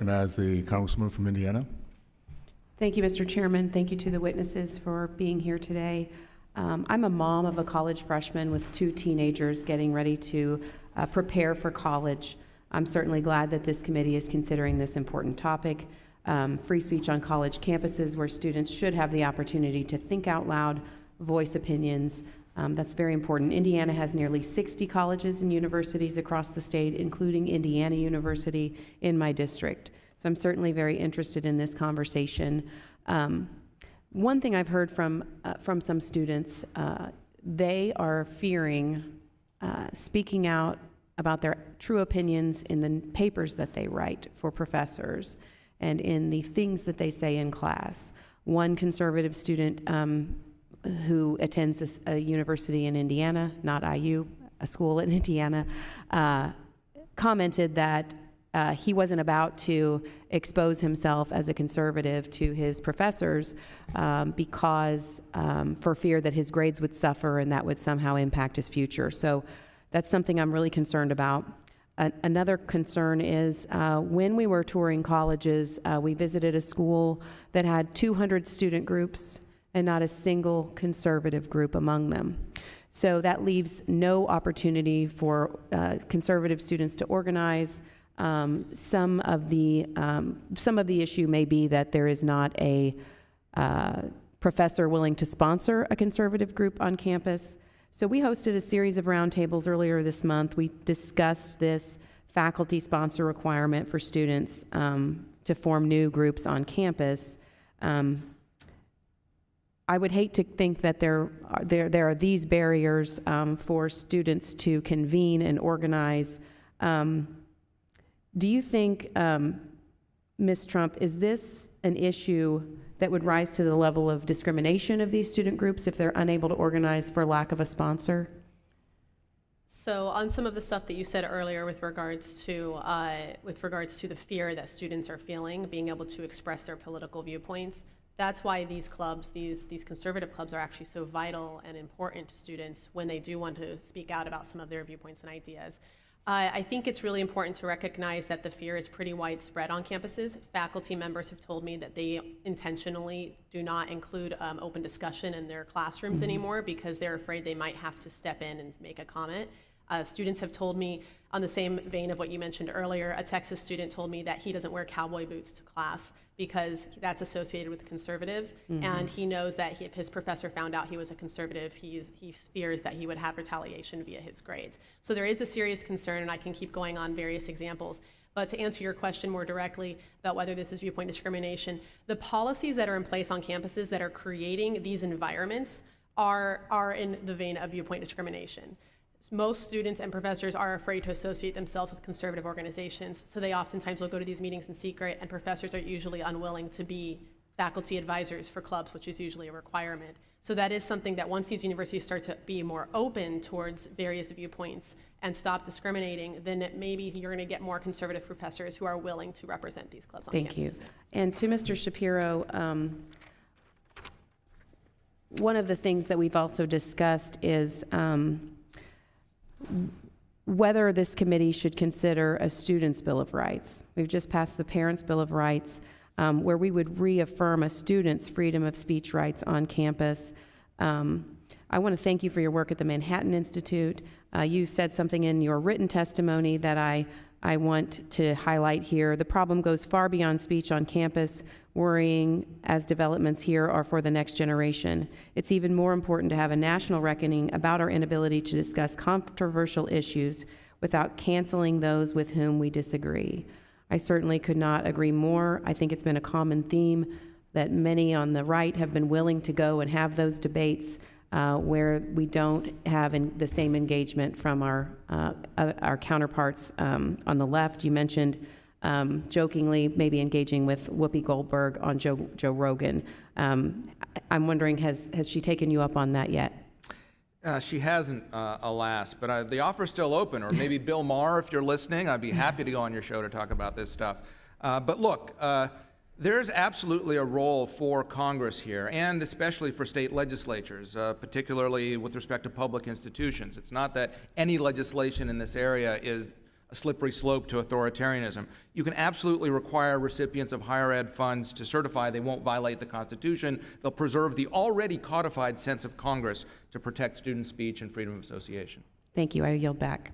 And as the Congresswoman from Indiana. Thank you, Mr. Chairman. Thank you to the witnesses for being here today. I'm a mom of a college freshman with 2 teenagers getting ready to prepare for college. I'm certainly glad that this committee is considering this important topic. Free speech on college campuses where students should have the opportunity to think out loud, voice opinions. That's very important. Indiana has nearly 60 colleges and universities across the state, including Indiana University in my district. So I'm certainly very interested in this conversation. One thing I've heard from some students, they are fearing speaking out about their true opinions in the papers that they write for professors and in the things that they say in class. One conservative student who attends a university in Indiana, not IU, a school in Indiana, commented that he wasn't about to expose himself as a conservative to his professors because for fear that his grades would suffer and that would somehow impact his future. So that's something I'm really concerned about. Another concern is when we were touring colleges, we visited a school that had 200 student groups and not a single conservative group among them. So that leaves no opportunity for conservative students to organize. Some of the issue may be that there is not a professor willing to sponsor a conservative group on campus. So we hosted a series of roundtables earlier this month. We discussed this faculty sponsor requirement for students to form new groups on campus. I would hate to think that there are these barriers for students to convene and organize. Do you think, Ms. Trump, is this an issue that would rise to the level of discrimination of these student groups if they're unable to organize for lack of a sponsor? So on some of the stuff that you said earlier with regards to the fear that students are feeling, being able to express their political viewpoints, that's why these clubs, these conservative clubs, are actually so vital and important to students when they do want to speak out about some of their viewpoints and ideas. I think it's really important to recognize that the fear is pretty widespread on campuses. Faculty members have told me that they intentionally do not include open discussion in their classrooms anymore because they're afraid they might have to step in and make a comment. Students have told me, on the same vein of what you mentioned earlier, a Texas student told me that he doesn't wear cowboy boots to class because that's associated with conservatives, and he knows that if his professor found out he was a conservative, he fears that he would have retaliation via his grades. So there is a serious concern, and I can keep going on various examples. But to answer your question more directly about whether this is viewpoint discrimination, the policies that are in place on campuses that are creating these environments are in the vein of viewpoint discrimination. Most students and professors are afraid to associate themselves with conservative organizations, so they oftentimes will go to these meetings in secret, and professors are usually unwilling to be faculty advisors for clubs, which is usually a requirement. So that is something that once these universities start to be more open towards various viewpoints and stop discriminating, then maybe you're going to get more conservative professors who are willing to represent these clubs on campus. Thank you. And to Mr. Shapiro, one of the things that we've also discussed is whether this committee should consider a student's Bill of Rights. We've just passed the Parents' Bill of Rights, where we would reaffirm a student's freedom of speech rights on campus. I want to thank you for your work at the Manhattan Institute. You said something in your written testimony that I want to highlight here. The problem goes far beyond speech on campus, worrying as developments here are for the next generation. It's even more important to have a national reckoning about our inability to discuss controversial issues without canceling those with whom we disagree. I certainly could not agree more. I think it's been a common theme that many on the right have been willing to go and have those debates where we don't have the same engagement from our counterparts on the left. You mentioned jokingly maybe engaging with Whoopi Goldberg on Joe Rogan. I'm wondering, has she taken you up on that yet? She hasn't, alas, but the offer's still open, or maybe Bill Maher, if you're listening. I'd be happy to go on your show to talk about this stuff. But look, there's absolutely a role for Congress here, and especially for state legislatures, particularly with respect to public institutions. It's not that any legislation in this area is a slippery slope to authoritarianism. You can absolutely require recipients of higher ed funds to certify they won't violate the Constitution. They'll preserve the already codified sense of Congress to protect student speech and freedom of association. Thank you. I yield back.